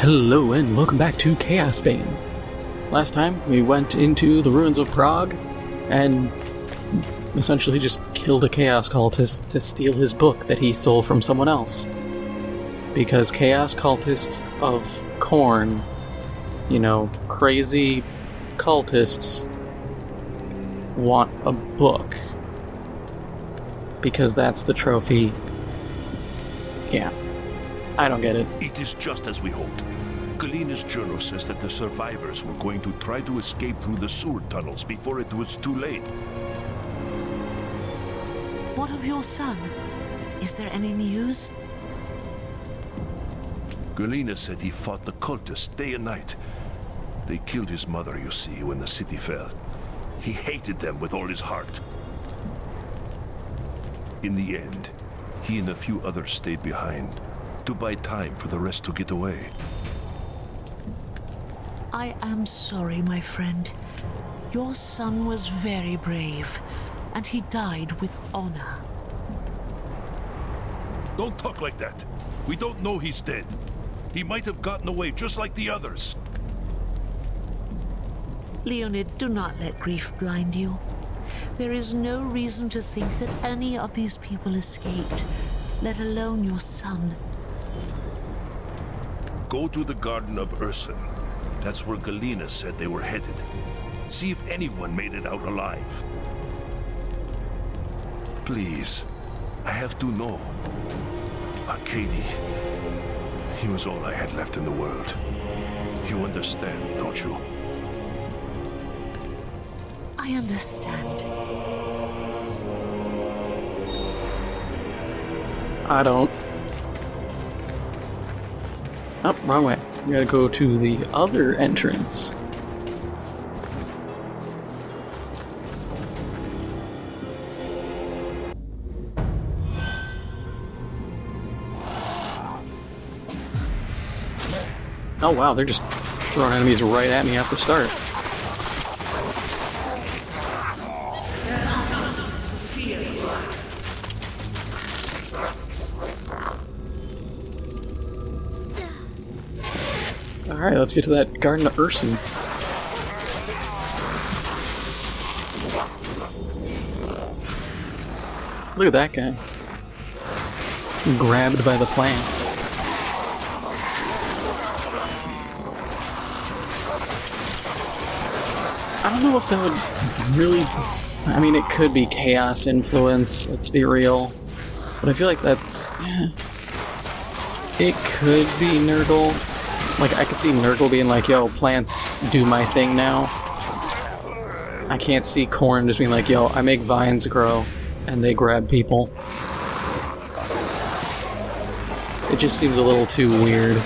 Hello and welcome back to Chaosbane. Last time we went into the ruins of Prague and essentially just killed a chaos cultist to steal his book that he stole from someone else. Because chaos cultists of Khorne, crazy cultists, want a book. Because that's the trophy. Yeah. I don't get it. It is just as we hoped. Galina's journal says that the survivors were going to try to escape through the sewer tunnels before it was too late. What of your son? Is there any news? Galina said he fought the cultists day and night. They killed his mother, you see, when the city fell. He hated them with all his heart. In the end, he and a few others stayed behind to buy time for the rest to get away. I am sorry, my friend. Your son was very brave, and he died with honor. Don't talk like that. We don't know he's dead. He might have gotten away just like the others. Leonid, do not let grief blind you. There is no reason to think that any of these people escaped, let alone your son. Go to the Garden of Ursun. That's where Galina said they were headed. See if anyone made it out alive. Please, I have to know. Arkady, he was all I had left in the world. You understand, don't you? I understand. I don't. Oh, wrong way. We gotta go to the other entrance. Oh wow, they're just throwing enemies right at me at the start. Alright, let's get to that Garden of Ursun. Look at that guy. Grabbed by the plants. I don't know if that would really... I mean, it could be chaos influence, let's be real. But I feel like that's... It could be Nurgle. Like, I could see Nurgle being like, yo, plants do my thing now. I can't see Khorne just being like, yo, I make vines grow, and they grab people. It just seems a little too weird.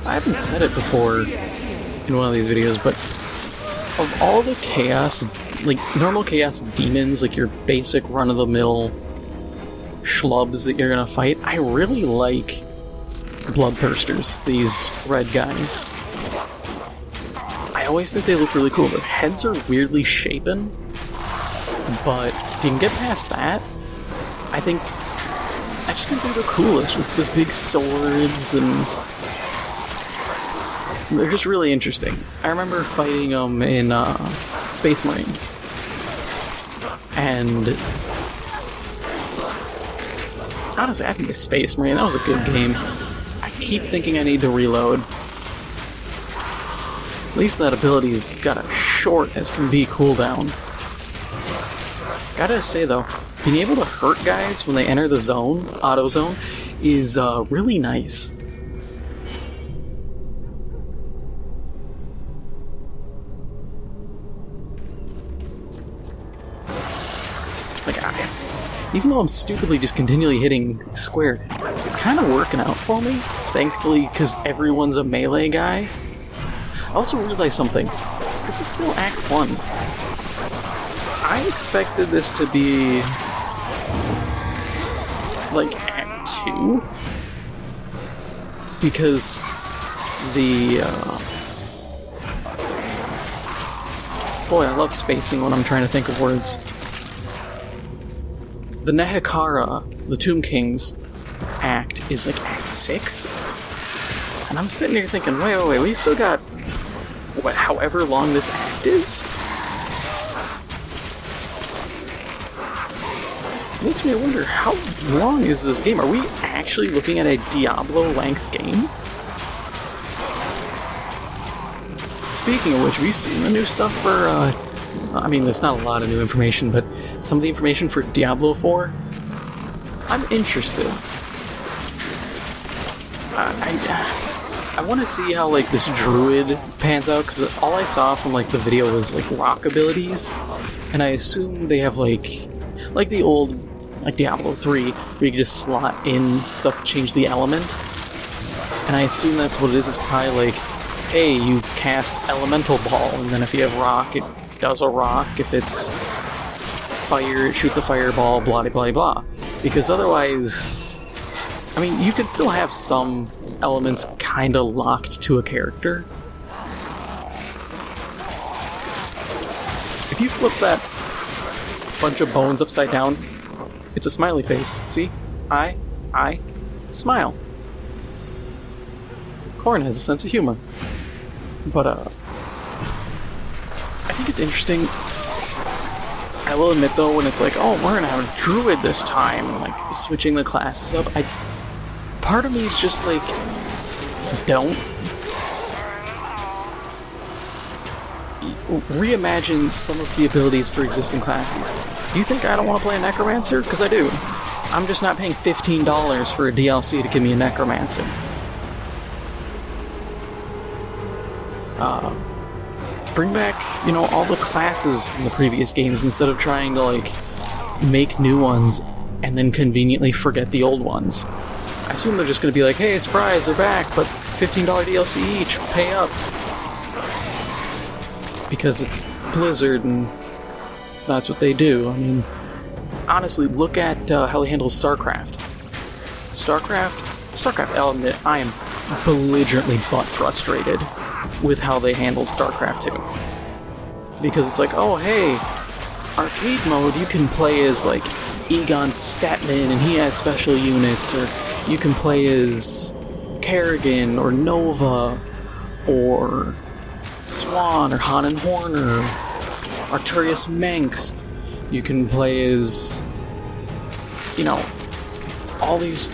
I haven't said it before in one of these videos, but of all the chaos, like normal chaos demons, like your basic run-of-the-mill schlubs that you're gonna fight, I really like bloodthirsters, these red guys. I always think they look really cool. Their heads are weirdly shapen, but if you can get past that, I just think they're the coolest with these big swords and... They're just really interesting. I remember fighting them in Space Marine. And... honestly, I think it's Space Marine. That was a good game. I keep thinking I need to reload. At least that ability's got a short as can be cooldown. Gotta say though, being able to hurt guys when they enter the zone, auto zone, is really nice. Even though I'm stupidly just continually hitting square, it's kind of working out for me, thankfully, because everyone's a melee guy. I also realized something. This is still Act 1. I expected this to be like Act 2, because the boy, I love spacing when I'm trying to think of words. The Nehekara, the Tomb Kings act is like Act 6, and I'm sitting here thinking, wait, we still got what, however long this act is? Makes me wonder, how long is this game? Are we actually looking at a Diablo-length game? Speaking of which, have you seen the new stuff for, I mean, there's not a lot of new information, but some of the information for Diablo 4? I'm interested. I want to see how, like, this druid pans out, because all I saw from, like, the video was, like, rock abilities, and I assume they have, like the old, like, Diablo 3, where you can just slot in stuff to change the element, and I assume that's what it is. It's probably like, hey, you cast Elemental Ball, and then if you have Rock, it does a rock. If it's Fire, it shoots a fireball, blah blah blah blah. Because otherwise, I mean, you could still have some elements kinda locked to a character. If you flip that bunch of bones upside down, it's a smiley face. See? I, smile. Corn has a sense of humor. But, I think it's interesting. I will admit, though, when it's like, oh, we're gonna have a druid this time, like, switching the classes up, part of me is just like, don't. Reimagine some of the abilities for existing classes. Do you think I don't want to play a Necromancer? Because I do. I'm just not paying $15 for a DLC to give me a Necromancer. Bring back, you know, all the classes from the previous games instead of trying to, like, make new ones and then conveniently forget the old ones. I assume they're just going to be like, hey, surprise, they're back, but $15 DLC each, pay up. Because it's Blizzard and that's what they do. I mean, honestly, look at how they handle StarCraft. StarCraft, I'll admit, I am belligerently butt frustrated with how they handled StarCraft 2. Because it's like, oh hey, arcade mode, you can play as like Egon Statman and he has special units, or you can play as Kerrigan or Nova or Swan or Han and Horner, Arturius Mengst. You can play as, you know, all these,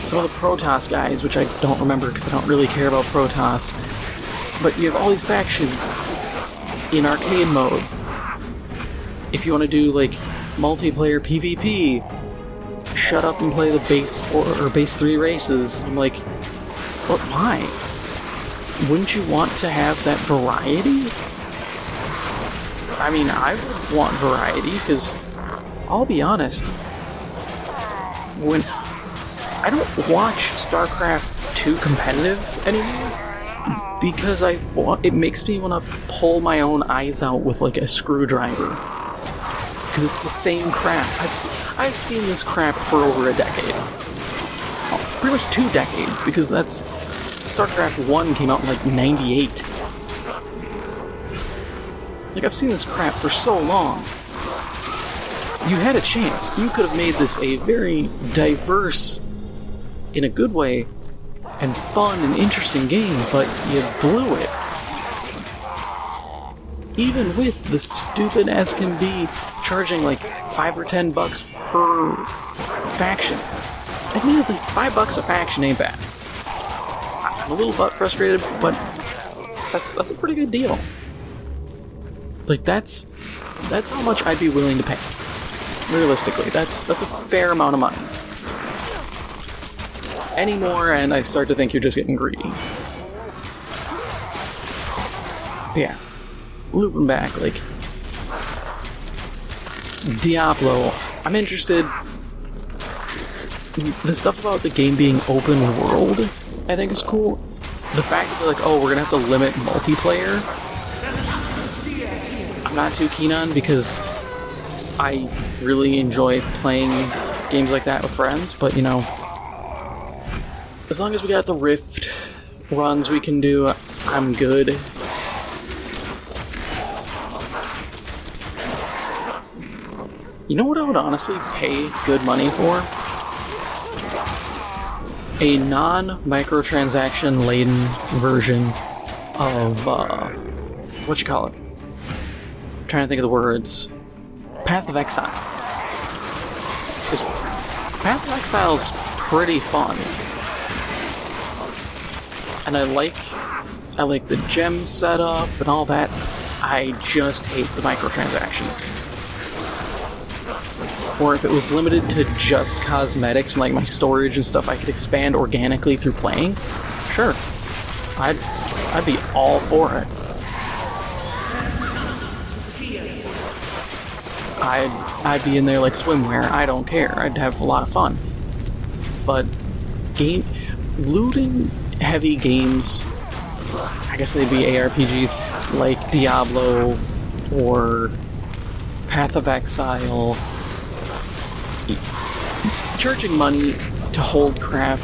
some of the Protoss guys, which I don't remember because I don't really care about Protoss. But you have all these factions in arcade mode. If you want to do, like, multiplayer PvP, shut up and play the base 4 or base 3 races. I'm like, what, why? Wouldn't you want to have that variety? I mean, I would want variety, because I'll be honest, when I don't watch StarCraft 2 competitive anymore, because it makes me want to pull my own eyes out with, like, a screwdriver. Because it's the same crap. I've seen this crap for over a decade. Well, pretty much 2 decades, because that's... StarCraft 1 came out in, like, 98. Like, I've seen this crap for so long. You had a chance. You could have made this a very diverse, in a good way, and fun and interesting game, but you blew it. Even with the stupid as can be charging like $5 or $10 per faction. Admittedly, $5 a faction ain't bad. I'm a little butt frustrated, but that's a pretty good deal. Like, that's how much I'd be willing to pay. Realistically, that's a fair amount of money. Any more, and I start to think you're just getting greedy. But yeah, looping back, like, Diablo, I'm interested. The stuff about the game being open world, I think is cool. The fact that they're like, oh, we're gonna have to limit multiplayer, I'm not too keen on, because I really enjoy playing games like that with friends, but you know, as long as we got the Rift runs we can do, I'm good. You know what I would honestly pay good money for? A non-microtransaction laden version of, what you call it? I'm trying to think of the words. Path of Exile. 'Cause Path of Exile's pretty fun. And I like the gem setup and all that. I just hate the microtransactions. Or if it was limited to just cosmetics and like my storage and stuff I could expand organically through playing, sure. I'd be all for it. I'd be in there like swimwear. I don't care. I'd have a lot of fun. But looting heavy games, I guess they'd be ARPGs like Diablo or Path of Exile. Charging money to hold crap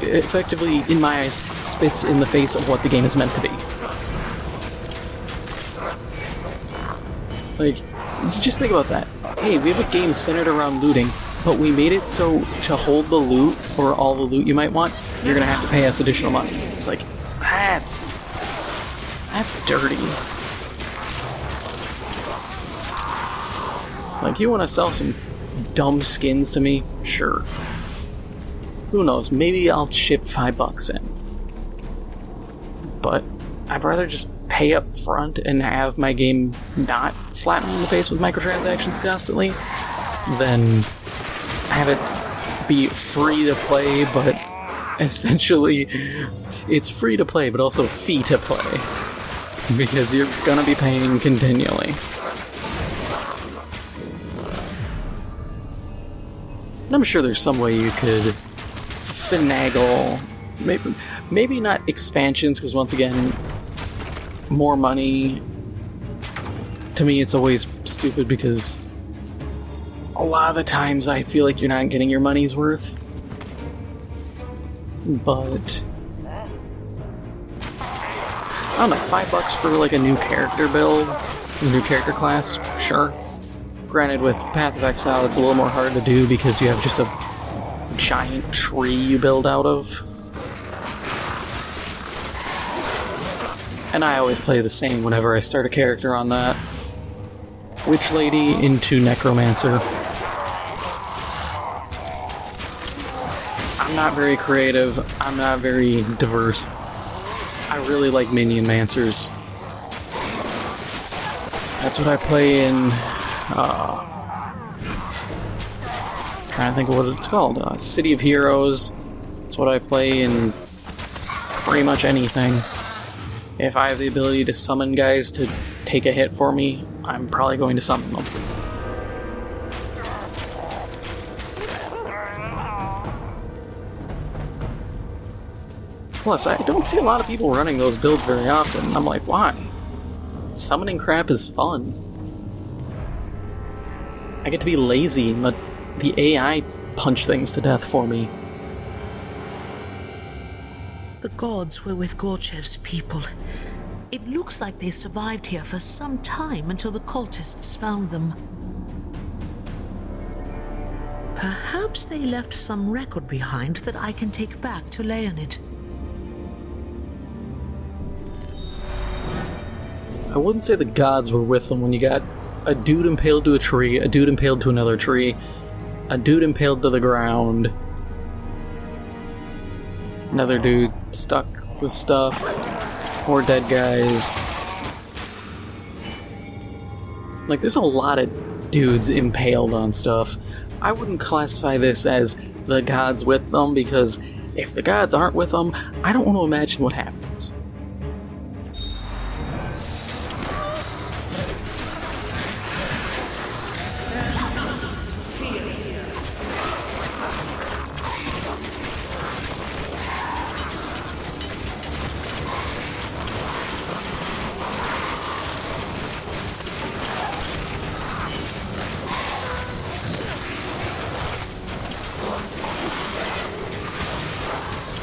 effectively, in my eyes, spits in the face of what the game is meant to be. Like, you just think about that. Hey, we have a game centered around looting, but we made it so to hold the loot, or all the loot you might want, you're gonna have to pay us additional money. It's like, that's dirty. Like, you wanna sell some dumb skins to me? Sure. Who knows, maybe I'll chip $5 in. But I'd rather just pay up front and have my game not slap me in the face with microtransactions constantly than have it be free to play, but essentially it's free to play but also fee to play, because you're gonna be paying continually. And I'm sure there's some way you could finagle, maybe not expansions, because once again, more money, to me it's always stupid, because a lot of the times I feel like you're not getting your money's worth. But I don't know, $5 for like a new character build, a new character class, sure. Granted, with Path of Exile it's a little more hard to do because you have just a giant tree you build out of. And I always play the same whenever I start a character on that. Witch Lady into Necromancer. I'm not very creative, I'm not very diverse. I really like Minion Mancers. That's what I play in, trying to think of what it's called. City of Heroes. That's what I play in pretty much anything. If I have the ability to summon guys to take a hit for me, I'm probably going to summon them. Plus, I don't see a lot of people running those builds very often. I'm like, why? Summoning crap is fun. I get to be lazy and let the AI punch things to death for me. The gods were with Gorchev's people. It looks like they survived here for some time until the cultists found them. Perhaps they left some record behind that I can take back to Leonid. I wouldn't say the gods were with them when you got a dude impaled to a tree, a dude impaled to another tree, a dude impaled to the ground, another dude stuck with stuff, more dead guys. Like, there's a lot of dudes impaled on stuff. I wouldn't classify this as the gods with them, because if the gods aren't with them, I don't want to imagine what happens.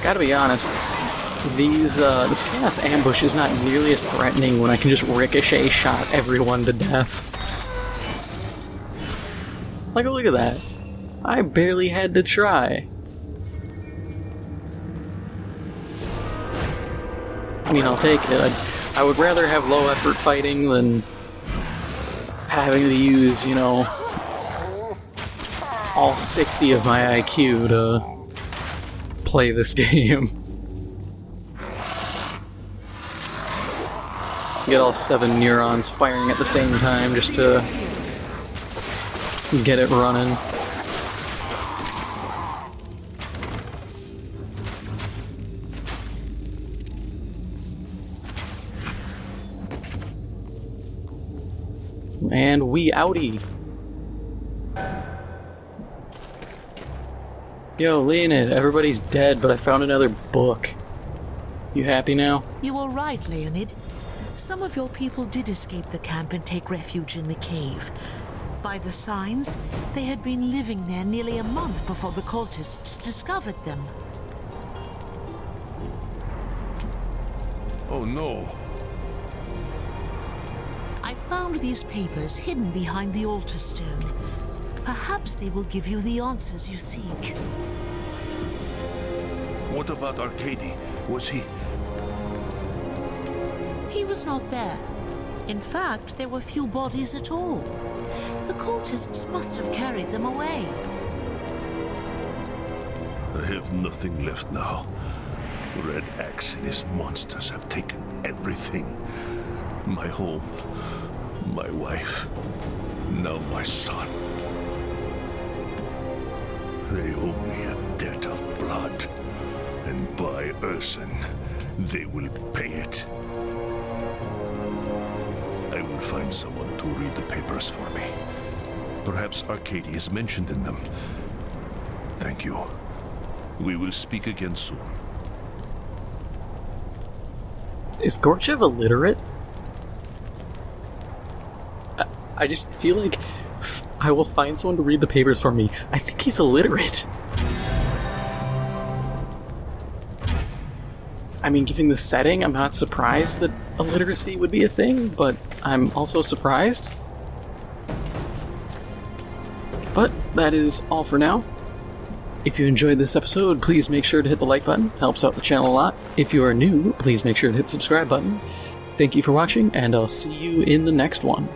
Gotta be honest, this Chaos Ambush is not nearly as threatening when I can just ricochet shot everyone to death. Like, look at that. I barely had to try. I mean, I'll take it. I would rather have low effort fighting than having to use, you know, all 60 of my IQ to play this game. Get all 7 neurons firing at the same time just to get it running. And we outie. Yo, Leonid, everybody's dead, but I found another book. You happy now? You are right, Leonid. Some of your people did escape the camp and take refuge in the cave. By the signs, they had been living there nearly a month before the cultists discovered them. Oh no. I found these papers hidden behind the altar stone. Perhaps they will give you the answers you seek. What about Arcady? Was he... He was not there. In fact, there were few bodies at all. The cultists must have carried them away. I have nothing left now. Red Axe and his monsters have taken everything. My home, my wife, now my son. They owe me a debt of blood, and by Ursun, they will pay it. I will find someone to read the papers for me. Perhaps Arcady is mentioned in them. Thank you. We will speak again soon. Is Gorchev illiterate? I just feel like I will find someone to read the papers for me. I think he's illiterate. I mean, given the setting, I'm not surprised that illiteracy would be a thing, but I'm also surprised. But that is all for now. If you enjoyed this episode, please make sure to hit the like button. Helps out the channel a lot. If you are new, please make sure to hit the subscribe button. Thank you for watching, and I'll see you in the next one.